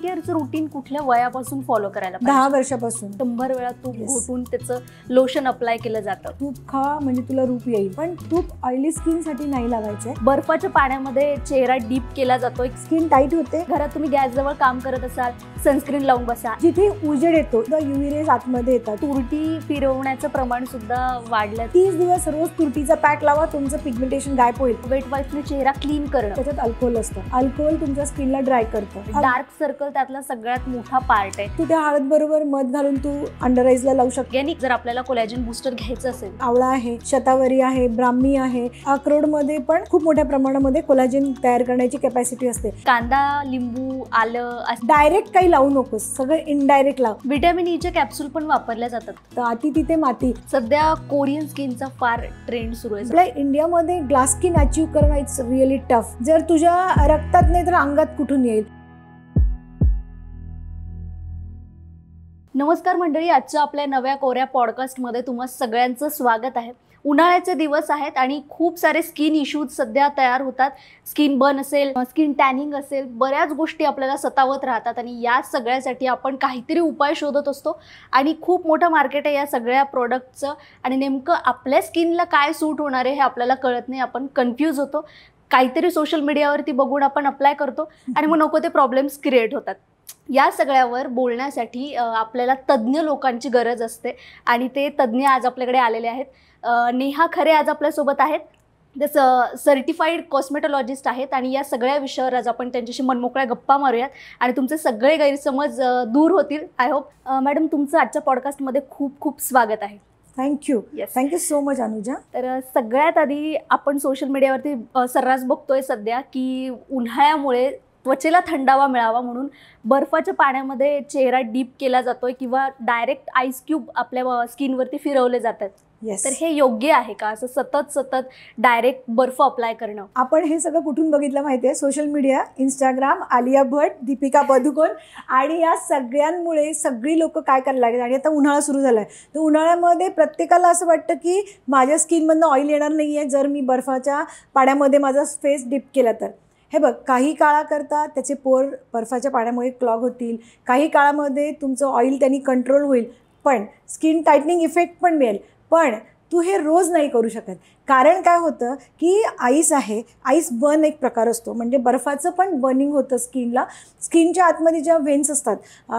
केअरचं routine कुठल्या वयापासून follow करायला 10 वर्षापासून 100 वेळा तूप घोटून त्याचं लोशन अप्लाय केलं जातं. तूप खा म्हणजे तुला रूप येईल, पण तूप ऑइली स्किन साठी नाही लावायचंय. बर्फाच्या पाण्यामध्ये चेहरा डीप केला जातो, स्किन टाईट होते. घरात तुम्ही गॅस जवळ काम करत असाल, सनस्क्रीन लावून बसा. जिथे उजेड येतो UV रेज आतमध्ये येतात. तुरटी फिरवण्याचं प्रमाण सुद्धा वाढलं. 30 दिवस रोज तुरटीचा पॅक लावा, तुमचं पिगमेंटेशन गायब होईल. वेट वाईफने चेहरा क्लीन करणं, त्याच्यात अल्कोहोल असतं. अल्कोहोल तुमच्या स्किनला ड्राय करतं. डार्क सर्कल त्यातला सगळ्यात मोठा पार्ट आहे. तू त्या हळद बरोबर मध घालून तू अंडर आईजला लावू शकते. आणि जर आपल्याला कोलॅजन बूस्टर घ्यायचं असेल, आवळा आहे, शतावरी आहे, ब्राह्मी आहे. अक्रोडमध्ये पण खूप मोठ्या प्रमाणामध्ये कोलॅजन तयार करण्याची कॅपॅसिटी असते. कांदा, लिंबू, आलं डायरेक्ट काही लावू नकोस, सगळं इनडायरेक्ट लाव. व्हिटॅमिन ई चे कॅप्सूल पण वापरल्या जातात. तर अति तिथे माती. सध्या कोरियन स्किनचा फार ट्रेंड सुरू आहे. आपल्या इंडियामध्ये ग्लास स्किन अचीव्ह करणं इट्स रिअली टफ. जर तुझ्या रक्तात नाही तर अंगात कुठून येईल. नमस्कार मंडळी, आजच्या आपल्या नव्या कोऱ्या पॉडकास्टमध्ये तुम्हा सगळ्यांचं स्वागत आहे. उन्हाळ्याचे दिवस आहेत आणि खूप सारे स्किन इश्यूज सध्या तयार होतात. स्किन बर्न असेल, स्किन टॅनिंग असेल, बऱ्याच गोष्टी आपल्याला सतावत राहतात आणि या सगळ्यासाठी आपण काहीतरी उपाय शोधत असतो आणि खूप मोठं मार्केट आहे या सगळ्या प्रोडक्टचं. आणि नेमकं आपल्या स्किनला काय सूट होणार आहे हे आपल्याला कळत नाही, आपण कन्फ्यूज होतो. काहीतरी सोशल मीडियावरती बघून आपण अप्लाय करतो आणि मग नको ते प्रॉब्लेम्स क्रिएट होतात. या सगळ्यावर बोलण्यासाठी आपल्याला तज्ज्ञ लोकांची गरज असते आणि ते तज्ज्ञ आज आपल्याकडे आलेले आहेत. नेहा खरे आज आपल्यासोबत आहेत. ते सर्टिफाईड कॉस्मेटॉलॉजिस्ट आहेत आणि या सगळ्या विषयावर आज आपण त्यांच्याशी मनमोकळ्या गप्पा मारूयात आणि तुमचे सगळे गैरसमज दूर होतील. I hope. मॅडम, तुमचं आजच्या पॉडकास्टमध्ये खूप खूप स्वागत आहे. Thank you. Thank you so much Anuja. तर सगळ्यात आधी आपण सोशल मीडियावरती सर्रास बघतोय सध्या की उन्हाळ्यामुळे त्वचेला थंडावा मिळावा म्हणून बर्फाच्या पाण्यामध्ये चेहरा डीप केला जातोय किंवा डायरेक्ट आईस क्यूब आपल्या स्किनवरती फिरवले जातात. येस. तर हे योग्य आहे का, असं सतत डायरेक्ट बर्फ अप्लाय करणं? आपण हे सगळं कुठून बघितलं माहिती आहे? Social media, Instagram, Alia Bhatt, Deepika Padukone आणि या सगळ्यांमुळे सगळी लोक काय करायला लागले. आणि आता उन्हाळा सुरू झाला आहे, तर उन्हाळ्यामध्ये प्रत्येकाला असं वाटतं की माझ्या स्किनमधनं ऑइल येणार नाही आहे जर मी बर्फाच्या पाण्यामध्ये माझा फेस डिप केला तर. हे बघ, काही काळाकरता त्याचे पोर बर्फाच्या पाण्यामुळे क्लॉग होतील, काही काळामध्ये तुमचं ऑइल त्यांनी कंट्रोल होईल, पण स्किन टाईटनिंग इफेक्ट पण मिळेल. पण तू हे रोज नाही करू शकत. कारण काय होतं की आईस आहे, आईस बर्न एक प्रकार असतो, म्हणजे बर्फाचं पण बर्निंग होतं स्किनला. स्किनच्या आतमध्ये ज्या वेन्स असतात,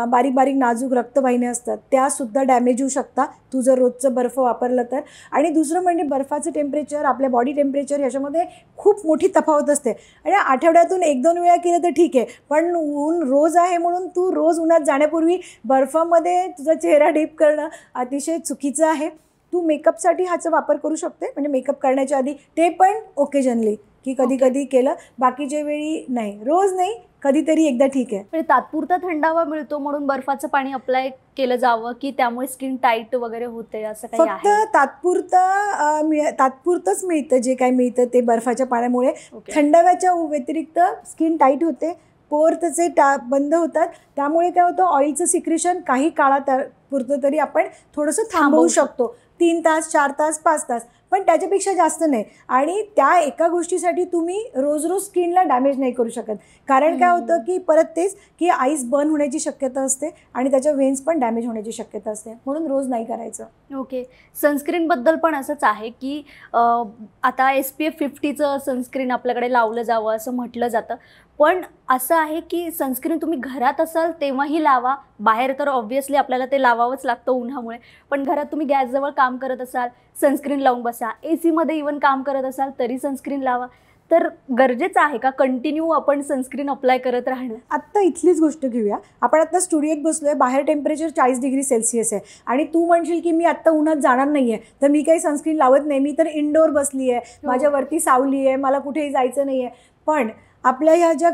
बारीक बारीक नाजूक रक्तवाहिन्या असतात, त्यासुद्धा डॅमेज होऊ शकतात तू जर रोजचं बर्फ वापरलं तर. आणि दुसरं म्हणजे बर्फाचं टेम्परेचर, आपल्या बॉडी टेम्परेचर याच्यामध्ये खूप मोठी तफावत असते. आणि आठवड्यातून 1-2 वेळा केलं तर ठीक आहे, पण ऊन रोज आहे म्हणून तू रोज उन्हात जाण्यापूर्वी बर्फामध्ये तुझा चेहरा डीप करणं अतिशय चुकीचं आहे. तू मेकअपसाठी ह्याचा वापर करू शकते, म्हणजे मेकअप करण्याच्या आधी, ते पण ओकेजनली की कधी कधी केलं, बाकीच्या वेळी नाही, रोज नाही, कधीतरी एकदा ठीक आहे. म्हणजे तात्पुरता थंडावा मिळतो म्हणून बर्फाचं पाणी अप्लाय केलं जावं की त्यामुळे स्किन टाईट वगैरे होते, असं काही आहे? फक्त तात्पुरतंच मिळतं. जे काही मिळतं ते बर्फाच्या पाण्यामुळे. थंडाव्याच्या व्यतिरिक्त स्किन टाईट होते, पोर त्याचे बंद होतात, त्यामुळे काय होतं, ऑइलचं सिक्रेशन काही काळापुरतं तरी आपण थोडंसं थांबवू शकतो. 3 तास, 4 तास, 5 तास, पण त्याच्यापेक्षा जास्त नाही. आणि त्या एका गोष्टीसाठी तुम्ही रोज स्किनला डॅमेज नाही करू शकत. कारण काय होतं की परत तेच की आईस बर्न होण्याची शक्यता असते आणि त्याच्या वेन्स पण डॅमेज होण्याची शक्यता असते, म्हणून रोज नाही करायचं. ओके. सनस्क्रीनबद्दल पण असंच आहे की आता SPF 50चं सनस्क्रीन आपल्याकडे लावलं जावं असं म्हटलं जातं, पण असं आहे की सनस्क्रीन तुम्ही घरात असाल तेव्हाही लावा. बाहेर तर ऑब्व्हियसली आपल्याला ते लावावंच लागतं उन्हामुळे, पण घरात तुम्ही गॅसजवळ काम करत असाल, सनस्क्रीन लावून बसा. AC मध्ये इवन काम करत असाल तरी सनस्क्रीन लावा. तर गरजेचं आहे का कंटिन्यू आपण सनस्क्रीन अप्लाय करत राहणं? आत्ता इथलीच गोष्ट घेऊया. आपण आत्ता स्टुडिओत बसलो आहे, बाहेर टेम्परेचर 40 डिग्री सेल्सिअस आहे आणि तू म्हणशील की मी आत्ता उन्हात जाणार नाही आहे, तर मी काही सनस्क्रीन लावत नाही, मी तर इंडोर बसली आहे, माझ्यावरती सावली आहे, मला कुठेही जायचं नाही आहे. पण आपल्या ह्या ज्या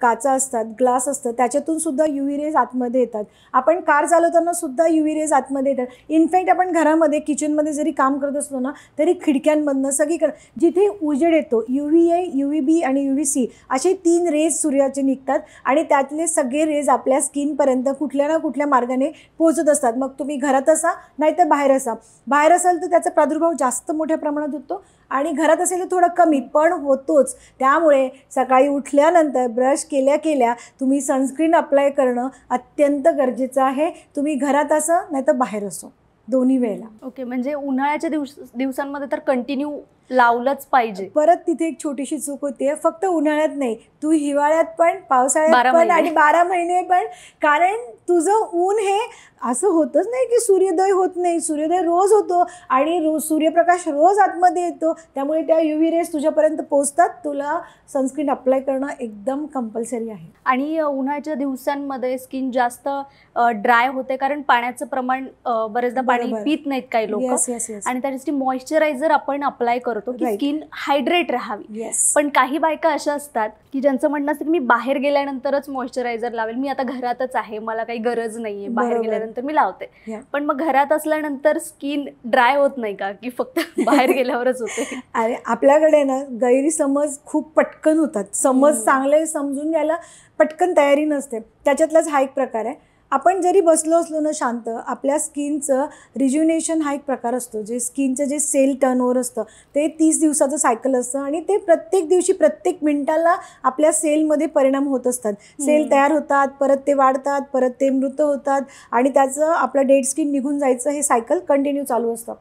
काचा असतात, ग्लास असतं, त्याच्यातून सुद्धा UV रेज आतमध्ये येतात. आपण कार चालवताना सुद्धा UV रेज आतमध्ये येतात. इनफॅक्ट आपण घरामध्ये, किचनमध्ये जरी काम करत असलो ना, तरी खिडक्यांमधनं सगळीकडे जिथे उजेड येतो, UVA, UVB आणि UVC असे 3 रेज सूर्याचे निघतात आणि त्यातले सगळे रेज आपल्या स्किनपर्यंत कुठल्या ना कुठल्या मार्गाने पोहोचत असतात. मग तुम्ही घरात असा नाहीतर बाहेर असा. बाहेर असाल तर त्याचा प्रादुर्भाव जास्त मोठ्या प्रमाणात होतो आणि घरात असेल तर थोडं कमी पण होतोच. त्यामुळे सकाळी उठल्यानंतर ब्रश केल्या केल्या तुम्ही सनस्क्रीन अप्लाय करणं अत्यंत गरजेचं आहे. तुम्ही घरात असो नाही तर बाहेर असो, दोन्ही वेळेला. ओके, म्हणजे उन्हाळ्याच्या दिवसांमध्ये तर कंटिन्यू लावलंच पाहिजे. परत तिथे एक छोटीशी चूक होते, फक्त उन्हाळ्यात नाही, तू हिवाळ्यात पण, पावसाळ्यात 12 पण महिने. आणि 12 महिने पण. कारण तुझं ऊन हे असं होतच नाही की सूर्योदय होत नाही, सूर्योदय रोज होतो आणि सूर्यप्रकाश रोज आतमध्ये येतो. त्यामुळे त्या UV रेज तुझ्यापर्यंत पोहोचतात. तुला सनस्क्रीन अप्लाय करणं एकदम कंपल्सरी आहे. आणि उन्हाळ्याच्या दिवसांमध्ये स्किन जास्त ड्राय होते, कारण पाण्याचं प्रमाण बरेचदा पाणी बरोबर. पित नाहीत काही लोक, येस येस येस आणि त्यासाठी मॉइश्चरायझर आपण अप्लाय करतो की Right. स्किन हायड्रेट राहावी. येस. पण काही बायका अशा असतात की ज्यांचं म्हणणं असतं की मी बाहेर गेल्यानंतरच मॉइश्चरायझर लावेल, मी आता घरातच आहे, मला काही गरज नाहीये, बाहेर बरोबर. गेल्यानंतर मी लावते. Yeah. पण मग घरात असल्यानंतर स्किन ड्राय होत नाही का, की फक्त बाहेर गेल्यावरच होते? अरे आपल्याकडे ना गैरसमज खूप पटकन होतात. समज चांगले समजून घ्यायला पटकन तयारी नसते. त्याच्यातलाच हा एक प्रकार आहे. आपण जरी बसलो असलो ना शांत, आपल्या स्किनचं रिज्युनेशन हा एक प्रकार असतो. जे स्किनचं जे सेल टर्नओव्हर असतं ते 30 दिवसाचं सायकल असतं आणि ते प्रत्येक दिवशी प्रत्येक मिनिटाला आपल्या सेलमध्ये परिणाम होत असतात. सेल तयार होतात, परत ते वाढतात, परत ते मृत होतात आणि त्याचं आपलं डेड स्किन निघून जायचं हे सायकल कंटिन्यू चालू असतं.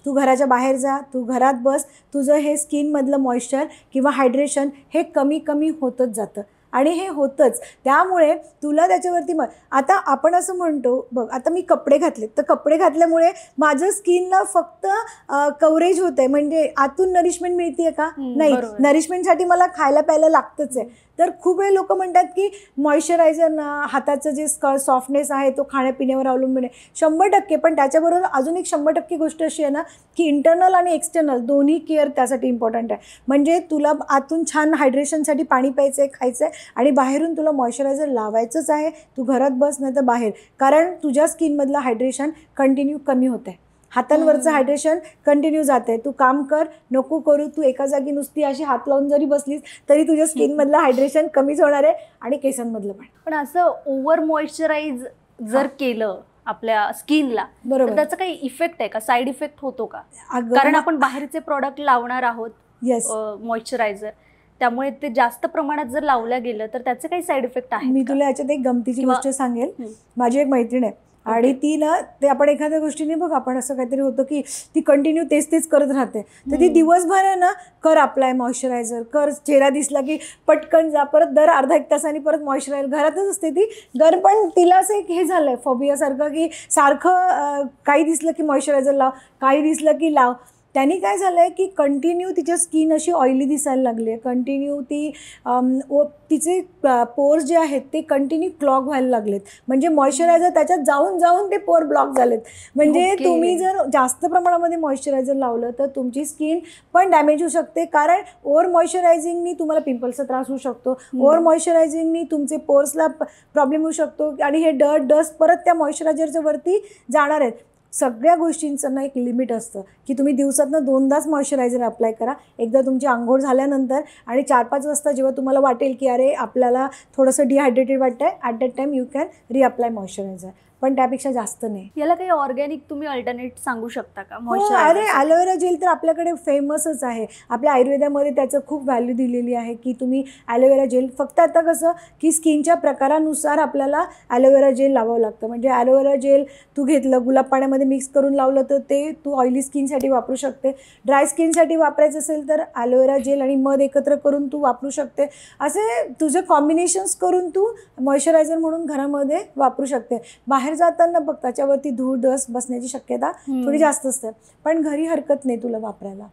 तू घराच्या बाहेर जा, तू घरात बस, तुझं हे स्किनमधलं मॉइश्चर किंवा हायड्रेशन हे कमी कमी होतच जातं आणि हे होतंच. त्यामुळे तुला त्याच्यावरती आता आपण असं म्हणतो बघ, आता मी कपडे घातले तर कपडे घातल्यामुळे माझं स्किनला फक्त कव्हरेज होतं आहे, म्हणजे आतून नरिशमेंट मिळते आहे का? नाही. नरिशमेंटसाठी मला खायला प्यायला लागतंच आहे. तर खूप वेळ लोक म्हणतात की मॉइश्चरायझर ना, हाताचं जे सॉफ्टनेस आहे तो खाण्यापिण्यावर अवलंबून आहे. 100%. पण त्याच्याबरोबर अजून एक 100% गोष्ट अशी आहे ना की इंटरनल आणि एक्सटर्नल दोन्ही केअर त्यासाठी इम्पॉर्टंट आहे. म्हणजे तुला आतून छान हायड्रेशनसाठी पाणी प्यायचं आहे, खायचं आहे आणि बाहेरून तुला मॉइश्चरायझर लावायचंच आहे. तू घरात बस नाही तर बाहेर, कारण तुझ्या स्किनमधलं हायड्रेशन कंटिन्यू कमी होत आहे. हातांवरचं हायड्रेशन कंटिन्यू जाते. तू काम कर, नको करू, तू एका जागी नुसती अशी हात लावून जरी बसलीस तरी तुझ्या स्किनमधलं हायड्रेशन कमीच होणार आहे आणि केसांमधलं पण. पण असं ओव्हर मॉइश्चराइज जर केलं आपल्या स्किनला, बरोबर. तर त्याचा काही इफेक्ट आहे का, साईड इफेक्ट होतो का? कारण आपण बाहेरचे प्रोडक्ट लावणार आहोत येस, मॉइश्चरायझर, त्यामुळे ते जास्त प्रमाणात जर लावलं गेलं तर त्याचे काही साईड इफेक्ट आहेत? मी तुला याच्यात एक गमतीची गोष्ट सांगेल. माझी एक मैत्रीण आहे आणि ती ना, ते आपण एखाद्या गोष्टीने बघ, आपण असं काहीतरी होतं की ती कंटिन्यू तेच तेच करत राहते. तर ती दिवसभर आहे ना, कर अप्लाय मॉइश्चरायझर, कर, चेहरा दिसला की पटकन जा, परत दर अर्धा एक तासांनी परत मॉइश्चरायझर. घरातच असते ती घर, पण तिला असं एक हे झालंय फॉबियासारखं की सारखं काही दिसलं की मॉइश्चरायझर लाव, काही दिसलं की लाव. त्यांनी काय झालं आहे की कंटिन्यू तिच्या स्किन अशी ऑइली दिसायला लागली आहे. कंटिन्यू ती तिचे पोर्स जे आहेत ते कंटिन्यू क्लॉग व्हायला लागलेत. म्हणजे मॉइश्चरायझर त्याच्यात जाऊन जाऊन ते पोर ब्लॉक झालेत. म्हणजे तुम्ही जर जास्त प्रमाणामध्ये मॉइश्चरायझर लावलं तर तुमची स्किन पण डॅमेज होऊ शकते. कारण ओव्हर मॉइश्चरायझिंगनी तुम्हाला पिंपल्सचा त्रास होऊ शकतो. ओव्हर मॉइश्चरायझिंगनी तुमचे पोर्सला प्रॉब्लेम होऊ शकतो आणि हे डस्ट परत त्या मॉइश्चरायझरच्या वरती जाणार आहेत. सगळ्या गोष्टींचं ना एक लिमिट असतं की तुम्ही दिवसातनं 2दाच मॉइश्चरायझर अप्लाय करा. एकदा तुमची आंघोळ झाल्यानंतर आणि 4-5 वाजता जेव्हा तुम्हाला वाटेल की अरे आपल्याला थोडंसं डिहायड्रेटेड वाटतं आहे, at that time you can reapply moisturiser. पण त्यापेक्षा जास्त नाही. याला काही ऑर्गॅनिक तुम्ही अल्टरनेट सांगू शकता का? अरे ॲलोवेरा जेल तर आपल्याकडे फेमसच आहे. आपल्या आयुर्वेदामध्ये त्याचं खूप व्हॅल्यू दिलेली आहे की तुम्ही ॲलोवेरा जेल, फक्त आता कसं की स्किनच्या प्रकारानुसार आपल्याला ॲलोवेरा जेल लावावं लागतं. म्हणजे ॲलोवेरा जेल तू घेतलं, गुलाब पाण्यामध्ये मिक्स करून लावलं तर ते तू ऑइली स्किनसाठी वापरू शकते. ड्राय स्किनसाठी वापरायचं असेल तर ॲलोवेरा जेल आणि मध एकत्र करून तू वापरू शकते. असे तुझे कॉम्बिनेशन्स करून तू मॉइश्चरायझर म्हणून घरामध्ये वापरू शकते. बाहेर जाताना बघ त्याच्यावरती धूळ डस्ट बसण्याची शक्यता थोडी जास्त असते, पण घरी हरकत नाही तुला वापरायला.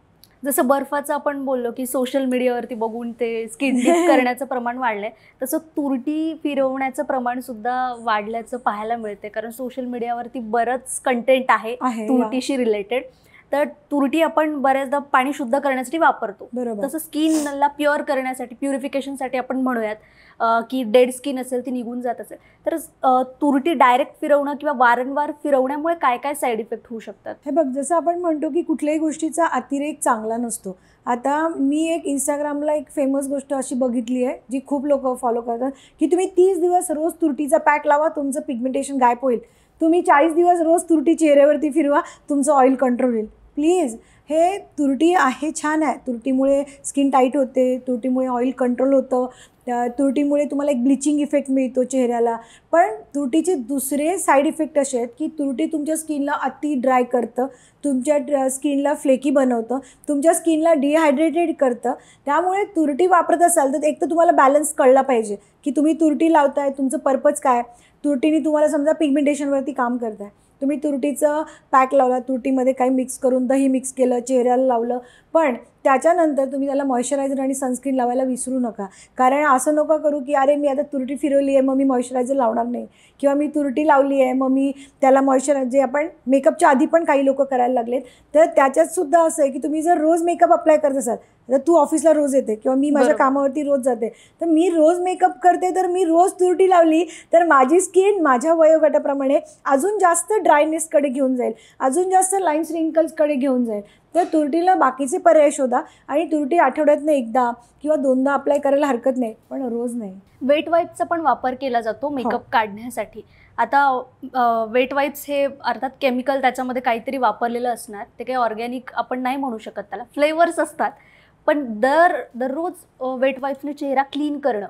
जसं बर्फाचं आपण बोललो की सोशल मीडियावरती बघून ते स्किन डीप करण्याचं प्रमाण वाढलंय, तसं तुरटी फिरवण्याचं प्रमाण सुद्धा वाढल्याचं पाहायला मिळते. कारण सोशल मीडियावरती बरंच कंटेंट आहे तुरटीशी रिलेटेड. तर तुरटी आपण बऱ्याचदा पाणी शुद्ध करण्यासाठी वापरतो. तसं स्किनला प्युअर करण्यासाठी, प्युरिफिकेशनसाठी आपण म्हणूयात की डेड स्किन असेल ती निघून जात असेल तर तुरटी डायरेक्ट फिरवणं किंवा वारंवार फिरवण्यामुळे काय काय साईड इफेक्ट होऊ शकतात? हे बघ, जसं आपण म्हणतो की कुठल्याही गोष्टीचा अतिरेक चांगला नसतो. आता मी एक इंस्टाग्रामला एक फेमस गोष्ट अशी बघितली आहे जी खूप लोक फॉलो करतात की तुम्ही 30 दिवस रोज तुरटीचा पॅक लावा, तुमचं पिगमेंटेशन गायब होईल. तुम्ही 40 दिवस रोज तुरटी चेहऱ्यावरती फिरवा, तुमचं ऑइल कंट्रोल होईल. प्लीज. हे तुरटी आहे, छान आहे. तुरटीमुळे स्किन टाईट होते, तुरटीमुळे ऑइल कंट्रोल होतं, तुरटीमुळे तुम्हाला एक ब्लिचिंग इफेक्ट मिळतो चेहऱ्याला. पण तुरटीचे दुसरे साईड इफेक्ट असे आहेत की तुरटी तुमच्या स्किनला अति ड्राय करतं, तुमच्या स्किनला फ्लेकी बनवतं, तुमच्या स्किनला डिहायड्रेटेड करतं. त्यामुळे तुरटी वापरत असाल तर एक तर तुम्हाला बॅलन्स कळला पाहिजे की तुम्ही तुरटी लावताय, तुमचं पर्पज काय. तुरटीने तुम्हाला समजा पिगमेंटेशनवरती काम करताय, तुम्ही तुरटीचं पॅक लावला, तुरटीमध्ये काही मिक्स करून दही मिक्स केलं, चेहऱ्याला लावलं, पण त्याच्यानंतर तुम्ही त्याला मॉइश्चरायझर आणि सनस्क्रीन लावायला विसरू नका. कारण असं नका करू की अरे मी आता तुरटी फिरवली आहे मग मी मॉइश्चरायझर लावणार नाही, किंवा मी तुरटी लावली आहे मग मी त्याला मॉइश्चरायझर, जे आपण मेकअपच्या आधी पण काही लोक करायला लागलेत. तर त्याच्यातसुद्धा असं आहे की तुम्ही जर रोज मेकअप अप्लाय करत असाल, तर तू ऑफिसला रोज येते किंवा मी माझ्या कामावरती रोज जाते, तर मी रोज मेकअप करते, तर मी रोज तुरटी लावली तर माझी स्किन माझ्या वयोगटाप्रमाणे अजून जास्त ड्रायनेसकडे घेऊन जाईल, अजून जास्त लाईन्स रिंकल्सकडे घेऊन जाईल. तर तुरटीला बाकीचे पर्याय शोधा, आणि तुरटी आठवड्यातनं एकदा किंवा दोनदा अप्लाय करायला हरकत नाही, पण रोज नाही. वेट वाईप्सचा पण वापर केला जातो मेकअप काढण्यासाठी. आता वेट वाईप्स हे अर्थात केमिकल त्याच्यामध्ये काहीतरी वापरलेलं असणार, ते काही ऑर्गॅनिक आपण नाही म्हणू शकत, त्याला फ्लेवर्स असतात. पण दररोज वेट वाईप्सने चेहरा क्लीन करणं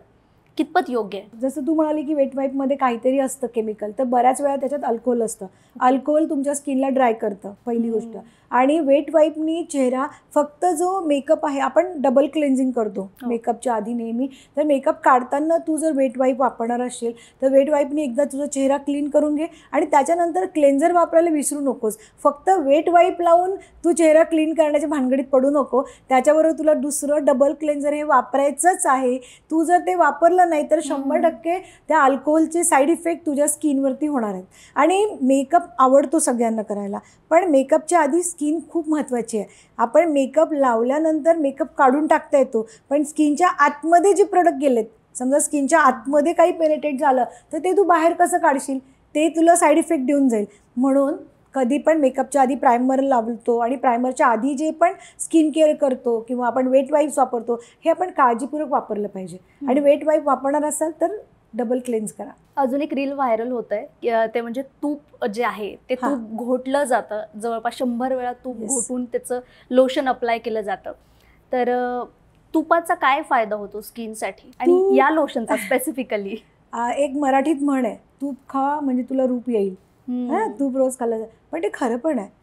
कितपत योग्य आहे? जसं तू म्हणाली की वेट वाईपमध्ये काहीतरी असतं केमिकल, तर बऱ्याच वेळा त्याच्यात अल्कोहोल असतं. अल्कोहोल तुमच्या स्किनला ड्राय करतं, पहिली गोष्ट. आणि वेट वाईपनी चेहरा, फक्त जो मेकअप आहे, आपण डबल क्लेन्झिंग करतो मेकअपच्या आधी नेहमी, तर मेकअप काढताना तू जर वेट वाईप वापरणार असेल तर वेट वाईपनी एकदा तुझा चेहरा क्लीन करून घे, आणि त्याच्यानंतर क्लेन्झर वापरायला विसरू नकोस. फक्त वेट वाईप लावून तू चेहरा क्लीन करण्याच्या भानगडीत पडू नको. त्याच्याबरोबर तुला दुसरं डबल क्लेन्झर हे वापरायचंच आहे. तू जर ते वापरलं नाही तर 100% त्या अल्कोहोलचे साईड इफेक्ट तुझ्या स्किनवरती होणार आहेत. आणि मेकअप आवडतो सगळ्यांना करायला, पण मेकअपच्या आधी स्किन खूप महत्त्वाची आहे. आपण मेकअप लावल्यानंतर मेकअप काढून टाकता येतो, पण स्किनच्या आतमध्ये जे प्रोडक्ट गेलेत, समजा स्किनच्या आतमध्ये काही पेनिट्रेट झालं तर ते तू बाहेर कसं काढशील, ते तुला साईड इफेक्ट देऊन जाईल. म्हणून कधी पण मेकअपच्या आधी प्रायमर लावतो, आणि प्रायमरच्या आधी जे पण स्किन केअर करतो किंवा आपण वेट वाईप्स वापरतो, हे आपण काळजीपूर्वक वापरलं पाहिजे. आणि वेट वाईप वापरणार असाल तर डबल क्लेन्स करा. अजून एक रील व्हायरल होत आहे, ते म्हणजे तूप जे आहे ते तूप घोटलं जातं, जवळपास 100 वेळा तूप घोटून त्याचं लोशन अप्लाय केलं जातं. तर तुपाचा काय फायदा होतो स्किनसाठी, आणि या लोशनचा स्पेसिफिकली? एक मराठीत म्हण आहे, तूप खा म्हणजे तुला रूप येईल. तूप रोज खाल्लं जातं, पण ते खरं पण आहे.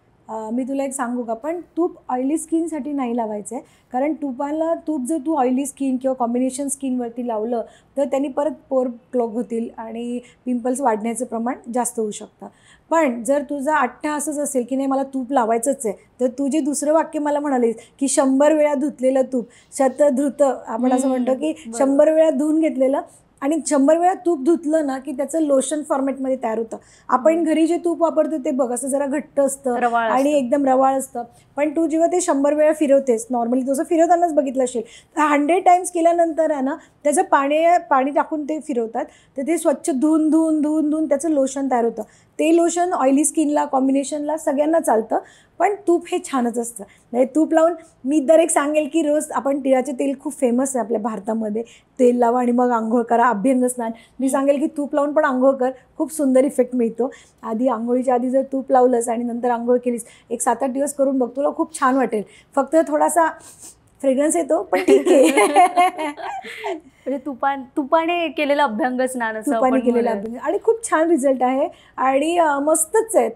मी तुला एक सांगू का, पण तूप ऑइली स्किनसाठी नाही लावायचं आहे. कारण तूप जर तू ऑइली स्किन किंवा कॉम्बिनेशन स्किनवरती लावलं तर त्यांनी परत पोर क्लॉग होतील आणि पिंपल्स वाढण्याचं प्रमाण जास्त होऊ शकतं. पण जर तुझा अट्टहासच असेल की नाही मला तूप लावायचंच आहे, तर तू जे दुसरं वाक्य मला म्हणालीस की 100 वेळा धुतलेलं तूप, शतधृत आपण असं म्हणतो की 100 वेळा धुवून घेतलेलं, आणि 100 वेळा तूप धुतलं ना की त्याचं लोशन फॉर्मॅटमध्ये तयार होतं. आपण घरी जे तूप वापरतो ते बघ, असं जरा घट्ट असतं आणि एकदम रवाळ असतं. पण तू जेव्हा ते 100 वेळा फिरवतेस, नॉर्मली तुझं फिरवतानाच बघितलं असेल, तर 100 टाइम्स केल्यानंतर आहे ना, त्याचं पाणी टाकून ते फिरवतात, तर ते स्वच्छ धुवून त्याचं लोशन तयार होतं. ते लोशन ऑइली स्किनला, कॉम्बिनेशनला सगळ्यांना चालतं, पण तूप हे छानच असतं. म्हणजे तूप लावून मी दर एक सांगेल की रोज आपण तिळाचे तेल खूप फेमस आहे आपल्या भारतामध्ये, तेल लावा आणि मग आंघोळ करा, अभ्यंग स्नान. मी सांगेल की तूप लावून पण आंघोळ कर, खूप सुंदर इफेक्ट मिळतो. आधी आंघोळीच्या आधी जर तूप लावलंस आणि नंतर आंघोळ केलीस, एक 7-8 दिवस करून बघ, तुला खूप छान वाटेल. फक्त थोडासा फ्रेग्रन्स येतो, पण ठीक आहे. म्हणजे तुपाने केलेलं अभ्यंग स्नान, तुपाने केलेलं अभ्यंग, आणि खूप छान रिझल्ट आहे आणि मस्तच आहे.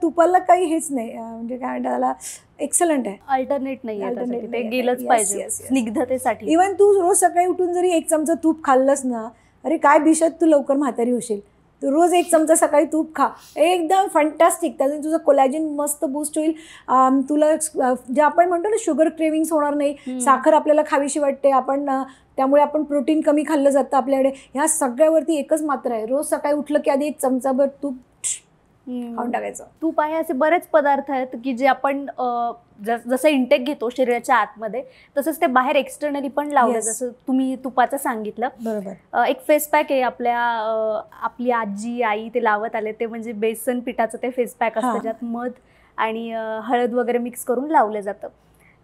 तुपाला काही हेच नाही, म्हणजे काय म्हणतात त्याला, एक्सलंट आहे. अल्टरनेट नाही, ते गेलंच पाहिजे स्निग्धतेसाठी. इव्हन तू रोज सकाळी उठून जरी 1 चमचा तूप खाल्लंस ना, अरे काय बिशत तू लवकर म्हातारी होशील. तू रोज 1 चमचा सकाळी तूप खा, एकदम फंटॅस्टिक. त्याच्याने तुझं कोलॅजिन मस्त बूस्ट होईल. तुला जे आपण म्हणतो ना शुगर क्रेविंग्स होणार नाही, साखर आपल्याला खावीशी वाटते, त्यामुळे आपण प्रोटीन कमी खाल्लं जातं आपल्याकडे. ह्या सगळ्यावरती एकच मात्र आहे, रोज सकाळी उठलं की आधी 1 चमचाभर तूप खाऊन टाकायचं. तूप आहे असे बरेच पदार्थ आहेत की जे आपण जसं इंटेक घेतो शरीराच्या आतमध्ये, तसंच ते बाहेर एक्सटर्नली पण लावलं. जसं तुम्ही तुपाचं सांगितलं, बरोबर. एक फेस पॅक आहे आपली आजी आई ते लावत आले, ते म्हणजे बेसन पिठाचं ते फेस पॅक असतं, ज्यात मध आणि हळद वगैरे मिक्स करून लावलं जातं.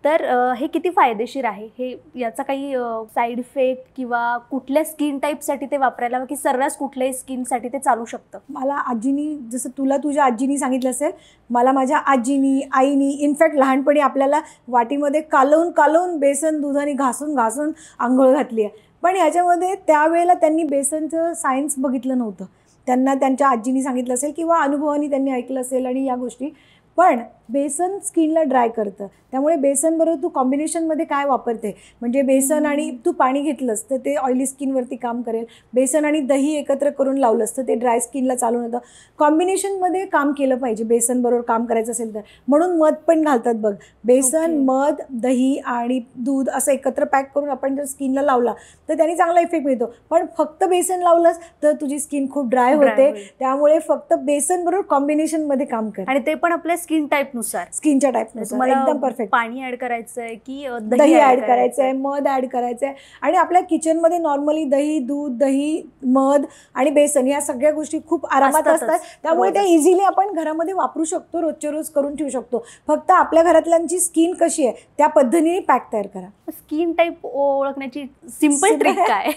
तर हे किती फायदेशीर आहे, हे याचा काही साईड इफेक्ट किंवा कुठल्या स्किन टाईपसाठी ते वापरायला की सर्रास कुठल्याही स्किनसाठी ते चालू शकतं? मला आजीनी, जसं तुला तुझ्या आजीनी सांगितलं असेल, मला माझ्या आजीनी, आईनी, इनफॅक्ट लहानपणी आपल्याला वाटीमध्ये कालवून बेसन दुधाने घासून आंघोळ घातली आहे. पण याच्यामध्ये त्यावेळेला त्यांनी बेसनचं सायन्स बघितलं नव्हतं. त्यांना त्यांच्या आजीनी सांगितलं असेल किंवा अनुभवाने त्यांनी ऐकलं असेल आणि या गोष्टी. पण बेसन स्किनला ड्राय करतं. त्यामुळे बेसनबरोबर तू कॉम्बिनेशनमध्ये काय वापरते, म्हणजे बेसन आणि तू पाणी घेतलंस तर ते ऑइली स्किनवरती काम करेल. बेसन आणि दही एकत्र करून लावलंस तर ते ड्राय स्किनला चालून येतं. कॉम्बिनेशनमध्ये काम केलं पाहिजे बेसनबरोबर काम करायचं असेल तर. म्हणून मध पण घालतात बघ. बेसन, मध, दही आणि दूध असं एकत्र पॅक करून आपण जर स्किनला लावला तर त्याने चांगला इफेक्ट मिळतो. पण फक्त बेसन लावलंस तर तुझी स्किन खूप ड्राय होते. त्यामुळे फक्त बेसनबरोबर कॉम्बिनेशनमध्ये काम कर. आणि ते पण आपल्या स्किन टाईपनुसार, स्किनच्या टाईपनुसार एकदम परफेक्ट. पाणी ऍड करायचंय की दही ऍड करायचंय, मध ऍड करायचंय. आणि आपल्या किचनमध्ये नॉर्मली दही, दूध, दही, मध आणि बेसन या सगळ्या गोष्टी खूप आरामात असतात. त्यामुळे त्या इझिली आपण घरामध्ये वापरू शकतो, रोजच्या रोज करून ठेवू शकतो. फक्त आपल्या घरातल्यांची स्किन कशी आहे त्या पद्धतीने पॅक तयार करा. स्किन टाईप ओळखण्याची सिंपल ट्रिक काय?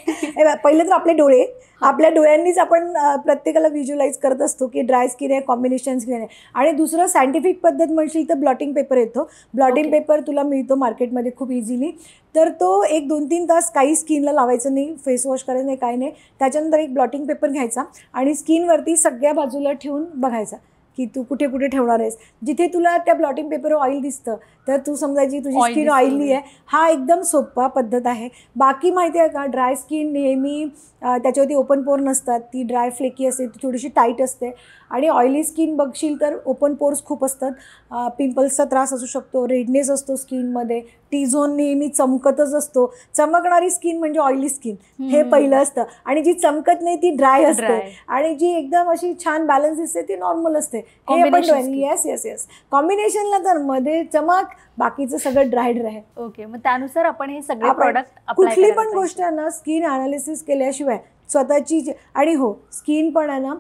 पहिलं तर आपले डोळे, आपल्या डोळ्यांनीच आपण प्रत्येकाला व्हिज्युअलाइज करत असतो की ड्राय स्किन आहे, कॉम्बिनेशन स्किन आहे. आणि दुसरं सायंटिफिक पद्धत म्हणशील तर ब्लॉटिंग पेपर येतो. ब्लॉटिंग पेपर तुला मिळतो मार्केटमध्ये खूप इझिली. तर तो 1-2-3 तास काही स्किनला लावायचं नाही, फेस वॉश करायचं नाही, काही नाही. त्याच्यानंतर एक ब्लॉटिंग पेपर घ्यायचा आणि स्किनवरती सगळ्या बाजूला ठेवून बघायचा की तू कुठे कुठे ठेवणार आहेस. जिथे तुला त्या ब्लॉटिंग पेपरवर ऑइल दिसतं तर तू समजायची तुझी स्किन ऑइली आहे. हा एकदम सोपा पद्धत आहे. बाकी माहिती आहे का, ड्राय स्किन नेहमी त्याच्यावरती ओपन पोर नसतात, ती ड्राय फ्लेकी असते, ती थोडीशी टाईट असते. आणि ऑइली स्किन बघशील तर ओपन पोर्स खूप असतात. पिंपल्सचा त्रास असू शकतो, रेडनेस असतो स्किनमध्ये, टी झोन नेहमी चमकतच असतो. चमकणारी स्किन म्हणजे ऑइली स्किन, हे पहिलं असतं. आणि जी चमकत नाही ती ड्राय असते. आणि जी एकदम अशी छान बॅलन्स दिसते ती नॉर्मल असते. हे आपण येस कॉम्बिनेशनला तर मध्ये चमक, बाकीचं सगळं ड्राय. ओके, मग त्यानुसार आपण हे सगळे प्रोडक्ट कुठली पण गोष्ट आहे ना स्किन अनालिसिस केल्याशिवाय स्वतःची. आणि हो, स्किन पण आहे ना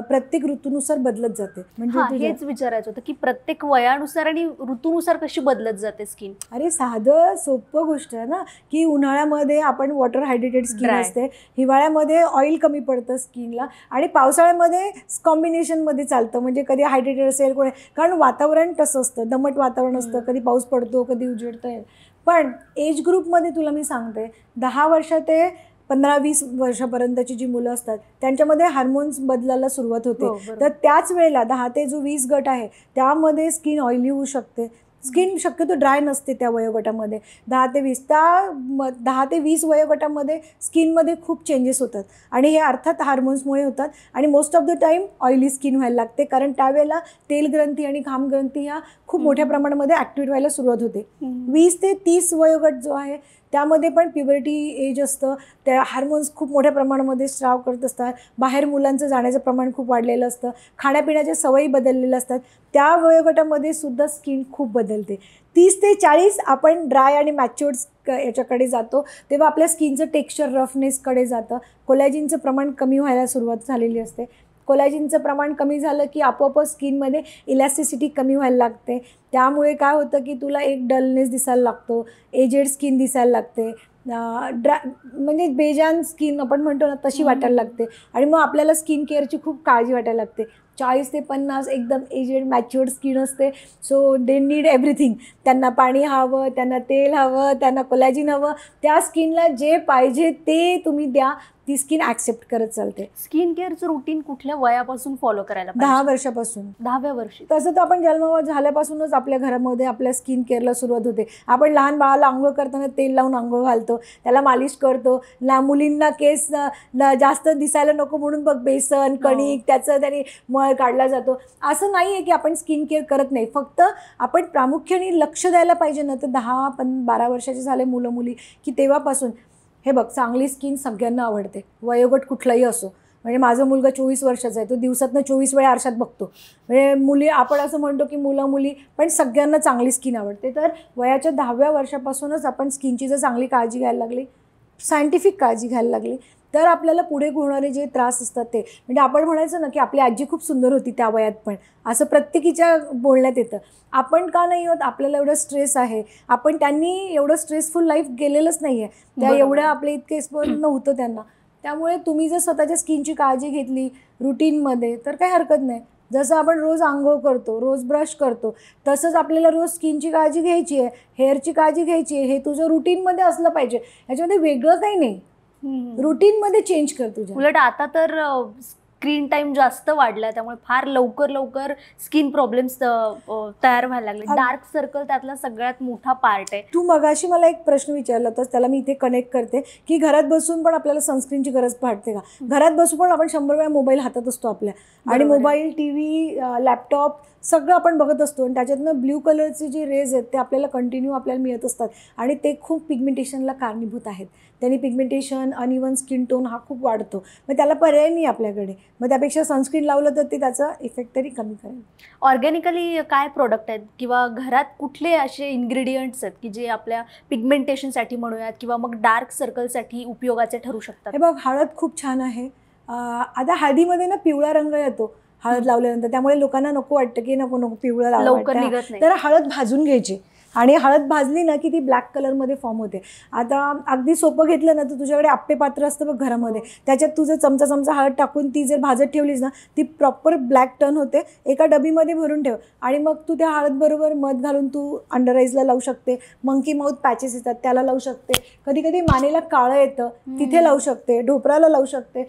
प्रत्येक ऋतूनुसार बदलत जाते. म्हणजे हेच विचारायचं होतं की प्रत्येक वयानुसार आणि ऋतूनुसार कशी बदलत जाते स्किन. अरे साधं सोपं गोष्ट आहे ना की उन्हाळ्यामध्ये आपण वॉटर हायड्रेटेड स्किन असते, हिवाळ्यामध्ये ऑइल कमी पडतं स्किनला, आणि पावसाळ्यामध्ये कॉम्बिनेशनमध्ये चालतं. म्हणजे कधी हायड्रेटेड असेल कोणी, कारण वातावरण तसं असतं, दमट वातावरण असतं, कधी पाऊस पडतो, कधी उजेडतं. पण एज ग्रुपमध्ये तुला मी सांगते 10 वर्ष ते 15-20 वर्षापर्यंतची जी मुलं असतात त्यांच्यामध्ये हार्मोन्स बदलायला सुरुवात होते. तर त्याच वेळेला 10 ते जो 20 गट आहे त्यामध्ये स्किन ऑइली होऊ शकते. स्किन शक्यतो ड्राय नसते त्या वयोगटामध्ये. 10 ते 20 वयोगटामध्ये स्किनमध्ये खूप चेंजेस होतात. आणि हे अर्थात हार्मोन्समुळे होतात. आणि most of the time oily skin व्हायला लागते, कारण त्यावेळेला तेलग्रंथी आणि घामग्रंथी ह्या खूप मोठ्या प्रमाणामध्ये ॲक्टिवेट व्हायला सुरुवात होते. 20 ते 30 वयोगट जो आहे त्यामध्ये पण प्युबर्टी एज असतं. त्या हार्मोन्स खूप मोठ्या प्रमाणामध्ये स्राव करत असतात. बाहेर मुलांचं जाण्याचं प्रमाण खूप वाढलेलं असतं. खाण्यापिण्याच्या सवयी बदललेल्या असतात. त्या वयोगटामध्ये सुद्धा स्किन खूप बदलते. 30 ते 40 आपण ड्राय आणि मॅच्युअर्ड याच्याकडे जातो, तेव्हा आपल्या स्किनचं टेक्स्चर रफनेसकडे जातं. कोलॅजिनचं प्रमाण कमी व्हायला सुरुवात झालेली असते. कोलॅजिनचं प्रमाण कमी झालं की आपोआपच स्किनमध्ये इलॅस्टिसिटी कमी व्हायला लागते. त्यामुळे काय होतं की तुला एक डलनेस दिसायला लागतो, एजेड स्किन दिसायला लागते, म्हणजे बेजान स्किन आपण म्हणतो ना तशी वाटायला लागते. आणि मग आपल्याला स्किन केअरची खूप काळजी वाटायला लागते. 40 ते 50 एकदम एजेड मॅच्युअर्ड स्किन असते. So they need everything. त्यांना पाणी हवं, त्यांना तेल हवं, त्यांना कोलॅजिन हवं. त्या स्किनला जे पाहिजे ते तुम्ही द्या, ती स्किन ॲक्सेप्ट करत चालते. स्किन केअरचं रुटीन कुठल्या वयापासून फॉलो करायला पाहिजे? 10 वर्षापासून. 10व्या वर्षी. तसं तर आपण जन्म झाल्यापासूनच आपल्या घरामध्ये आपल्या स्किन केअरला सुरुवात होते. आपण लहान बाळाला आंघोळ करताना तेल लावून आंघोळ घालतो, त्याला मालिश करतो. मुलींना केस जास्त दिसायला नको म्हणून बघ बेसन, कणिक त्याचं त्याने मळ काढला जातो. असं नाही आहे की आपण स्किन केअर करत नाही. फक्त आपण प्रामुख्याने लक्ष द्यायला पाहिजे ना. तर 10-12 वर्षाचे झाले मुलं मुली की तेव्हापासून हे बघ, चांगली स्किन सगळ्यांना आवडते, वयोगट कुठलाही असो. म्हणजे माझा मुलगा 24 वर्षाचा आहे, तो दिवसातनं 24 वेळा आरशात बघतो. म्हणजे मुली, आपण असं म्हणतो की मुलं मुली, पण सगळ्यांना चांगली स्किन आवडते. तर वयाच्या 10व्या वर्षापासूनच आपण स्किनची जर चांगली काळजी घ्यायला लागली, सायंटिफिक काळजी घ्यायला लागली, तर आपल्याला पुढे होणारे जे त्रास असतात ते, म्हणजे आपण म्हणायचं ना की आपली आजी खूप सुंदर होती त्या वयात, पण असं प्रत्येकीच्या बोलण्यात येतं. आपण का नाही होत? आपल्याला एवढं स्ट्रेस आहे, आपण त्यांनी एवढं स्ट्रेसफुल लाईफ गेलेलंच नाही आहे, त्या बरोबर. एवढ्या आपले इतके एक्सपोज नव्हतं त्यांना. त्यामुळे तुम्ही जर स्वतःच्या स्किनची काळजी घेतली रुटीनमध्ये तर काही हरकत नाही. जसं आपण रोज अंघोळ करतो, रोज ब्रश करतो, तसंच आपल्याला रोज स्किनची काळजी घ्यायची आहे, हेअरची काळजी घ्यायची आहे. हे तुझं रुटीनमध्ये असलं पाहिजे, ह्याच्यामध्ये वेगळं काही नाही. रुटीनमध्ये चेंज कर तुझ्या. उलट आता तर स्क्रीन टाइम जास्त वाढला, त्यामुळे फार लवकर स्किन प्रॉब्लेम्स तयार व्हायला लागले. डार्क सर्कल त्यातला सगळ्यात मोठा पार्ट आहे. तू मगाशी मला एक प्रश्न विचारला होतास, त्याला मी इथे कनेक्ट करते की घरात बसून पण आपल्याला सनस्क्रीनची गरज पडते का? घरात बसून पण आपण 100 वेळा मोबाईल हातात असतो आपल्या, आणि मोबाईल, TV, लॅपटॉप सगळं आपण बघत असतो, आणि त्याच्यातनं ब्ल्यू कलरचे जे रेज आहेत ते आपल्याला कंटिन्यू आपल्याला मिळत असतात, आणि ते खूप पिगमेंटेशनला कारणीभूत आहेत. त्यांनी पिगमेंटेशन, अनइव्हन स्किन टोन हा खूप वाढतो. मग त्याला पर्याय नाही आपल्याकडे, मग त्यापेक्षा सनस्क्रीन लावलं तर ते त्याचा इफेक्ट तरी कमी करेल. ऑर्गॅनिकली काय प्रोडक्ट आहेत किंवा घरात कुठले असे इन्ग्रेडियंट्स आहेत की जे आपल्या पिगमेंटेशनसाठी म्हणूयात किंवा मग डार्क सर्कलसाठी उपयोगाचे ठरू शकतात? हे बघ, हळद खूप छान आहे. आता हळदीमध्ये ना पिवळा रंग येतो हळद लावल्यानंतर, त्यामुळे लोकांना नको वाटतं की नको पिवळं लवकर निघत नाही. तर हळद भाजून घ्यायची, आणि हळद भाजली ना की ती ब्लॅक कलरमध्ये फॉर्म होते. आता अगदी सोपं घेतलं ना तर तुझ्याकडे आप्पे पात्र असतं बघ घरामध्ये, त्याच्यात तुझं चमचा हळद टाकून ती जर भाजत ठेवलीस ना ती प्रॉपर ब्लॅक टर्न होते. एका डबीमध्ये भरून ठेव, आणि मग तू त्या हळदबरोबर मध घालून तू अंडर आईजला लावू शकते. मंकी माउथ पॅचेस येतात त्याला लावू शकते. कधी कधी मानेला काळं येतं तिथे लावू शकते. ढोपराला लावू शकते.